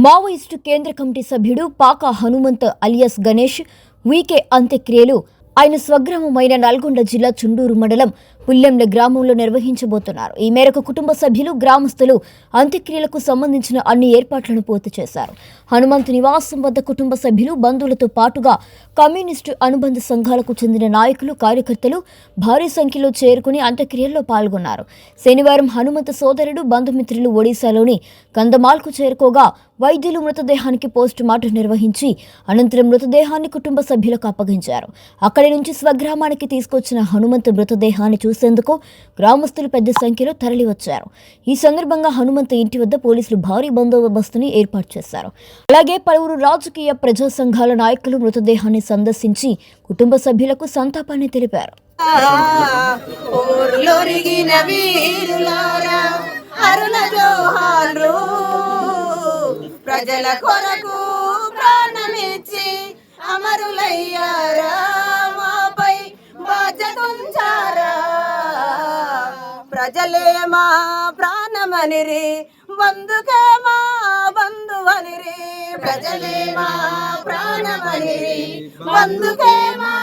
Maoist కేంద్ర committee సభ్యుడు పాక హనుమంత్ అలియాస్ గణేష్ వీకే అంత్యక్రియలు ఆయన స్వగ్రామమైన నల్గొండ జిల్లా చుండూరు మండలం పుల్లెంల గ్రామంలో నిర్వహించబోతున్నారు. ఈ మేరకు కుటుంబ సభ్యులు, గ్రామస్తులు అంత్యక్రియలకు సంబంధించిన అన్ని ఏర్పాట్లను పూర్తి చేశారు. హనుమంత్ నివాసం వద్ద కుటుంబ సభ్యులు, బంధువులతో పాటుగా కమ్యూనిస్టు అనుబంధ సంఘాలకు చెందిన నాయకులు, కార్యకర్తలు భారీ సంఖ్యలో చేరుకుని అంత్యక్రియల్లో పాల్గొన్నారు. శనివారం హనుమంత్ సోదరుడు, బంధుమిత్రులు ఒడిశాలోని కందమాల్కు చేరుకోగా వైద్యులు మృతదేహానికి పోస్టు మార్టం నిర్వహించి అనంతరం మృతదేహాన్ని కుటుంబ సభ్యులకు అప్పగించారు. అక్కడి నుంచి స్వగ్రామానికి తీసుకొచ్చిన హనుమంత్ మృతదేహాన్ని చూసేందుకు గ్రామస్తులు పెద్ద సంఖ్యలో తరలివచ్చారు. ఈ సందర్భంగా హనుమంత్ ఇంటి వద్ద పోలీసులు భారీ బందోబస్తుని ఏర్పాటు చేశారు. అలాగే పలువురు రాజకీయ, ప్రజా సంఘాల నాయకులు మృతదేహాన్ని సందర్శించి కుటుంబ సభ్యులకు సంతాపాన్ని తెలిపారు. ప్రజల కొరకు ప్రాణమిచ్చి అమరులయ్యారా, మాపై బాధ్యతుంచారా. ప్రజలే మా ప్రాణమనిరి, బంధుకే మా బంధువనిరి. ప్రజలే మా ప్రాణమనిరి, బంధుకే మా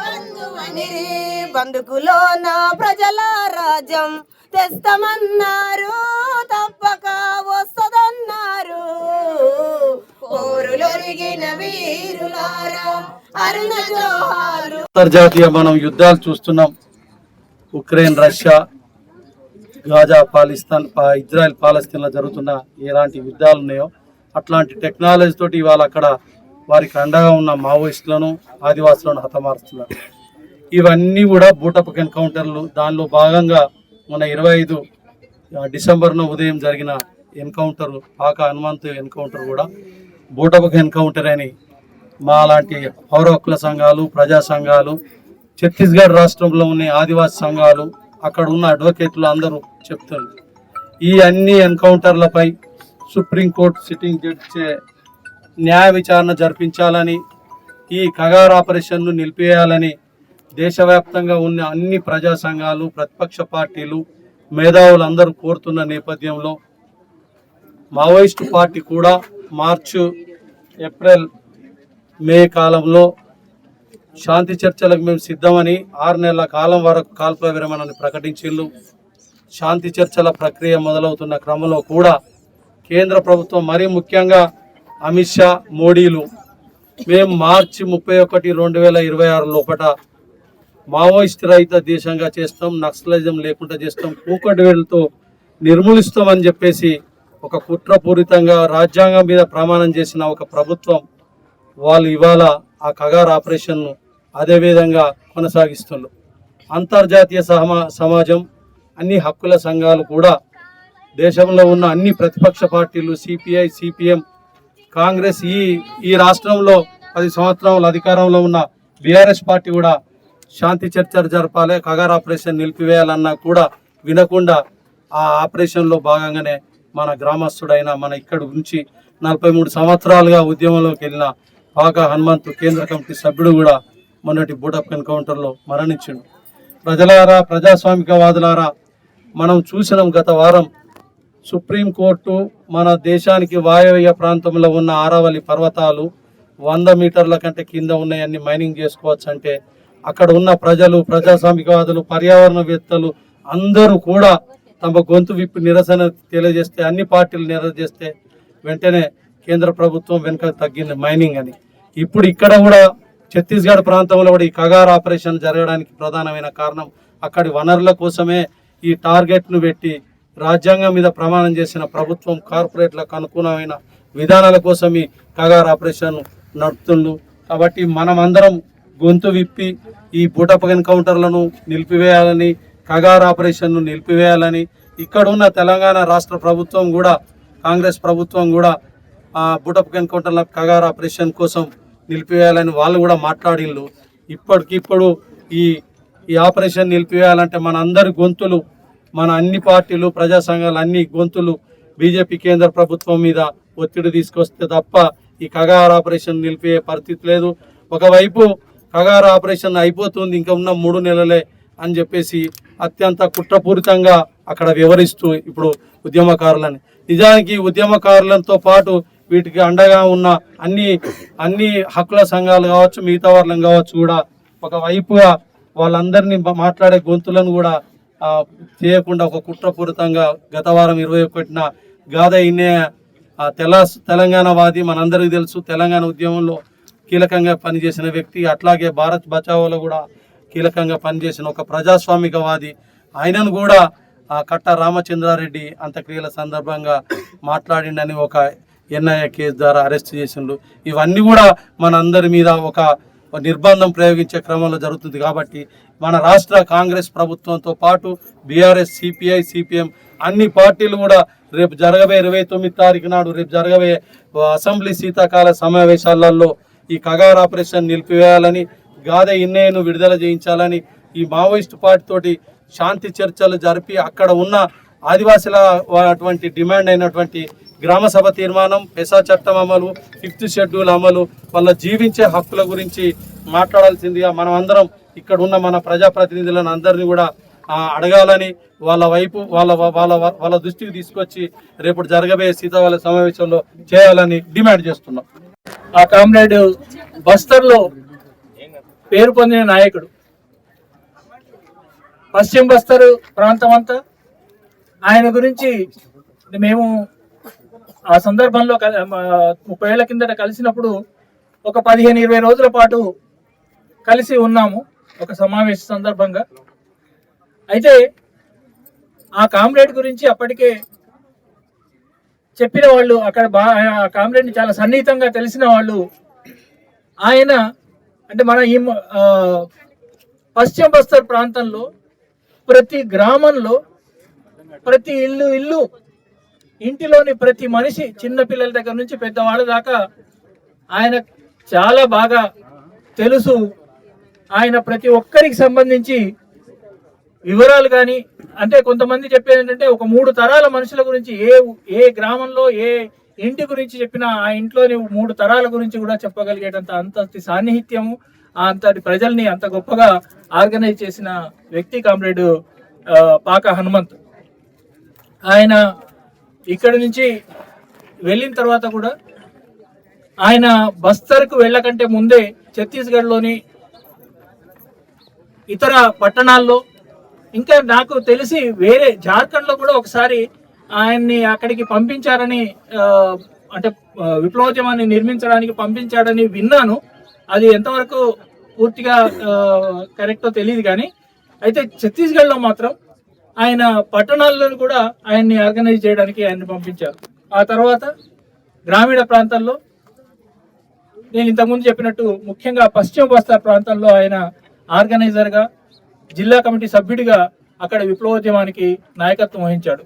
బంధువనిరి. బంధుకులోన ప్రజల రాజ్యం తెస్తామన్నారు, తప్పక వస్తదన్నారు. అంతర్జాతీయ మనం యుద్ధాలు చూస్తున్నాం. Ukraine, Russia, Gaza, Pakistan, Israel, పాలస్తీన్లో జరుగుతున్న ఎలాంటి యుద్ధాలు ఉన్నాయో అట్లాంటి టెక్నాలజీ తోటి ఇవాళ అక్కడ వారికి అండగా ఉన్న మావోయిస్టులను, ఆదివాసులను హతమారుస్తున్నారు. ఇవన్నీ కూడా బూటప్ ఎన్కౌంటర్లు. దానిలో భాగంగా మన 25 డిసెంబర్న ఉదయం జరిగిన ఎన్కౌంటర్, పాక హనుమంత్ ఎన్కౌంటర్ కూడా బూటప్ ఎన్కౌంటర్ అని మా లాంటి పౌర హక్కుల సంఘాలు, ప్రజా సంఘాలు, ఛత్తీస్గఢ్ రాష్ట్రంలో ఉన్న ఆదివాసీ సంఘాలు, అక్కడ ఉన్న అడ్వకేట్లు అందరూ చెప్తున్నారు. ఈ అన్ని ఎన్కౌంటర్లపై సుప్రీంకోర్టు సిట్టింగ్ జడ్జి న్యాయ విచారణ జరిపించాలని, ఈ కగార్ ఆపరేషన్ను నిలిపేయాలని దేశవ్యాప్తంగా ఉన్న అన్ని ప్రజా సంఘాలు, ప్రతిపక్ష పార్టీలు, మేధావులు అందరూ కోరుతున్న నేపథ్యంలో మావోయిస్టు పార్టీ కూడా మార్చి, ఏప్రిల్, మే కాలంలో శాంతి చర్చలకు మేము సిద్ధమని 6 నెలల కాలం వరకు కాల్పుల విరమణని ప్రకటించిండ్రు. శాంతి చర్చల ప్రక్రియ మొదలవుతున్న క్రమంలో కూడా కేంద్ర ప్రభుత్వం, మరీ ముఖ్యంగా అమిత్ షా, మోడీలు మేము మార్చి 31, 2026 లోపల మావోయిస్ట్ రహిత దేశంగా చేస్తాం, నక్సలిజం లేకుండా చేస్తాం, కూకటివేళ్లతో నిర్మూలిస్తామని చెప్పేసి ఒక కుట్రపూరితంగా రాజ్యాంగం మీద ప్రమాణం చేసిన ఒక ప్రభుత్వం వాళ్ళు ఇవాళ ఆ కగార్ ఆపరేషన్ను అదేవిధంగా కొనసాగిస్తున్నారు. అంతర్జాతీయ సమాజం, అన్ని హక్కుల సంఘాలు కూడా, దేశంలో ఉన్న అన్ని ప్రతిపక్ష పార్టీలు, సిపిఐ, సిపిఎం, కాంగ్రెస్, ఈ రాష్ట్రంలో 10 సంవత్సరాల అధికారంలో ఉన్న బీఆర్ఎస్ పార్టీ కూడా శాంతి చర్చలు జరపాలి, కగార్ ఆపరేషన్ నిలిపివేయాలన్నా కూడా వినకుండా ఆ ఆపరేషన్లో భాగంగానే మన గ్రామస్తుడైన, మన ఇక్కడి నుంచి 43 సంవత్సరాలుగా ఉద్యమంలోకి వెళ్ళిన పాక హనుమంత్ కేంద్ర కమిటీ సభ్యుడు కూడా మొన్నటి బూటప్ ఎన్కౌంటర్లో మరణించిండు. ప్రజలారా, ప్రజాస్వామికవాదులారా, మనం చూసినాం గత వారం సుప్రీంకోర్టు మన దేశానికి వాయవ్య ప్రాంతంలో ఉన్న ఆరావళి పర్వతాలు 100 మీటర్ల కంటే కింద ఉన్నాయన్ని మైనింగ్ చేసుకోవచ్చు అంటే అక్కడ ఉన్న ప్రజలు, ప్రజాస్వామికవాదులు, పర్యావరణవేత్తలు అందరూ కూడా తమ గొంతు విప్పి నిరసన తెలియజేస్తే, అన్ని పార్టీలు నిరసన వెంటనే కేంద్ర ప్రభుత్వం వెనుక తగ్గింది మైనింగ్ అని. ఇప్పుడు ఇక్కడ కూడా ఛత్తీస్గఢ్ ప్రాంతంలో కూడా ఈ కగార్ ఆపరేషన్ జరగడానికి ప్రధానమైన కారణం అక్కడి వనరుల కోసమే ఈ టార్గెట్ను పెట్టి రాజ్యాంగం మీద ప్రమాణం చేసిన ప్రభుత్వం కార్పొరేట్లకు అనుకూలమైన విధానాల కోసం ఈ కగార్ ఆపరేషన్ నడుపుతుండ్రు. కాబట్టి మనమందరం గొంతు విప్పి ఈ బూటప్ ఎన్కౌంటర్లను నిలిపివేయాలని, కగార్ ఆపరేషన్ను నిలిపివేయాలని, ఇక్కడ ఉన్న తెలంగాణ రాష్ట్ర ప్రభుత్వం కూడా, కాంగ్రెస్ ప్రభుత్వం కూడా బూటప్ ఎన్కౌంటర్ల కగార్ ఆపరేషన్ కోసం నిలిపివేయాలని వాళ్ళు కూడా మాట్లాడిళ్ళు. ఇప్పటికిప్పుడు ఈ ఆపరేషన్ నిలిపివేయాలంటే మన అందరి గొంతులు, మన అన్ని పార్టీలు, ప్రజా సంఘాలు అన్ని గొంతులు బీజేపీ కేంద్ర ప్రభుత్వం మీద ఒత్తిడి తీసుకొస్తే తప్ప ఈ కగార్ ఆపరేషన్ నిలిపే పరిస్థితి లేదు. ఒకవైపు కగార్ ఆపరేషన్ అయిపోతుంది, ఇంకా ఉన్న 3 నెలలే అని చెప్పేసి అత్యంత కుట్రపూరితంగా అక్కడ వివరిస్తూ ఇప్పుడు ఉద్యమకారులని, నిజానికి ఉద్యమకారులతో పాటు వీటికి అండగా ఉన్న అన్ని హక్కుల సంఘాలు కావచ్చు, మిగతా వాళ్ళం కావచ్చు కూడా ఒకవైపుగా వాళ్ళందరినీ మాట్లాడే గొంతులను కూడా చేయకుండా ఒక కుట్రపూరితంగా గత వారం 21న గాదా ఇన్నే తెలంగాణ వాది మనందరికీ తెలుసు. తెలంగాణ ఉద్యమంలో కీలకంగా పనిచేసిన వ్యక్తి, అట్లాగే భారత్ బచావోలో కూడా కీలకంగా పనిచేసిన ఒక ప్రజాస్వామికవాది. ఆయనను కూడా కట్ట రామచంద్రారెడ్డి అంత్యక్రియల సందర్భంగా మాట్లాడిండని ఒక ఎన్ఐఏ కేసు ద్వారా అరెస్ట్ చేసిండు. ఇవన్నీ కూడా మనందరి మీద ఒక నిర్బంధం ప్రయోగించే క్రమంలో జరుగుతుంది. కాబట్టి మన రాష్ట్ర కాంగ్రెస్ ప్రభుత్వంతో పాటు బీఆర్ఎస్, సిపిఐ, సిపిఎం అన్ని పార్టీలు కూడా రేపు జరగబోయే 29 తారీఖు నాడు రేపు జరగబోయే అసెంబ్లీ శీతాకాల సమావేశాలలో ఈ కగార్ ఆపరేషన్ నిలిపివేయాలని, గాదా ఇన్నేను విడుదల చేయించాలని ఈ మావోయిస్టు పార్టీ తోటి శాంతి చర్చలు జరిపి అక్కడ ఉన్న ఆదివాసుల అటువంటి డిమాండ్ అయినటువంటి గ్రామ సభ తీర్మానం, పెసా చట్టం అమలు, 5th షెడ్యూల్ అమలు, వాళ్ళ జీవించే హక్కుల గురించి మాట్లాడాల్సిందిగా మనం అందరం ఇక్కడ ఉన్న మన ప్రజాప్రతినిధులను అందరినీ కూడా అడగాలని, వాళ్ళ వైపు వాళ్ళ దృష్టికి తీసుకొచ్చి రేపు జరగబోయే శీతాకాల సమావేశంలో చేయాలని డిమాండ్ చేస్తున్నాం. ఆ కామ్రేడ్ బస్తర్లో పేరు పొందిన నాయకుడు. పశ్చిమ బస్తర్ ప్రాంతం అంతా ఆయన గురించి మేము ఆ సందర్భంలో 30 ఏళ్ల కిందట కలిసినప్పుడు ఒక 15-20 రోజుల పాటు కలిసి ఉన్నాము ఒక సమావేశ సందర్భంగా. అయితే ఆ కామ్రేడ్ గురించి అప్పటికే చెప్పిన వాళ్ళు, అక్కడ ఆ కామ్రేడ్ని చాలా సన్నిహితంగా తెలిసిన వాళ్ళు, ఆయన అంటే మన ఈ పశ్చిమ బస్తర్ ప్రాంతంలో ప్రతి గ్రామంలో ప్రతి ఇల్లు ఇంటిలోని ప్రతి మనిషి, చిన్న పిల్లల దగ్గర నుంచి పెద్దవాళ్ళ దాకా ఆయన చాలా బాగా తెలుసు. ఆయన ప్రతి ఒక్కరికి సంబంధించి వివరాలు కానీ, అంటే కొంతమంది చెప్పేది ఏంటంటే ఒక 3 తరాల మనుషుల గురించి ఏ గ్రామంలో ఏ ఇంటి గురించి చెప్పినా ఆ ఇంట్లోని 3 తరాల గురించి కూడా చెప్పగలిగేటంత అంతటి సాన్నిహిత్యము, అంతటి ప్రజల్ని అంత గొప్పగా ఆర్గనైజ్ చేసిన వ్యక్తి కామ్రేడ్ పాక హనుమంత్. ఆయన ఇక్కడి నుంచి వెళ్ళిన తర్వాత కూడా ఆయన బస్తర్కు వెళ్ళకంటే ముందే ఛత్తీస్గఢ్లోని ఇతర పట్టణాల్లో, ఇంకా నాకు తెలిసి వేరే జార్ఖండ్లో కూడా ఒకసారి ఆయన్ని అక్కడికి పంపించారని, అంటే విప్లవోద్యమాన్ని నిర్మించడానికి పంపించాడని విన్నాను. అది ఎంతవరకు పూర్తిగా కరెక్టో తెలియదు కానీ, అయితే ఛత్తీస్గఢ్లో మాత్రం ఆయన పట్టణాల్లో కూడా ఆయన్ని ఆర్గనైజ్ చేయడానికి ఆయన్ని పంపించారు. ఆ తర్వాత గ్రామీణ ప్రాంతాల్లో నేను ఇంతకుముందు చెప్పినట్టు ముఖ్యంగా పశ్చిమ బస్తర్ ప్రాంతాల్లో ఆయన ఆర్గనైజర్గా, జిల్లా కమిటీ సభ్యుడిగా అక్కడ విప్లవోద్యమానికి నాయకత్వం వహించాడు.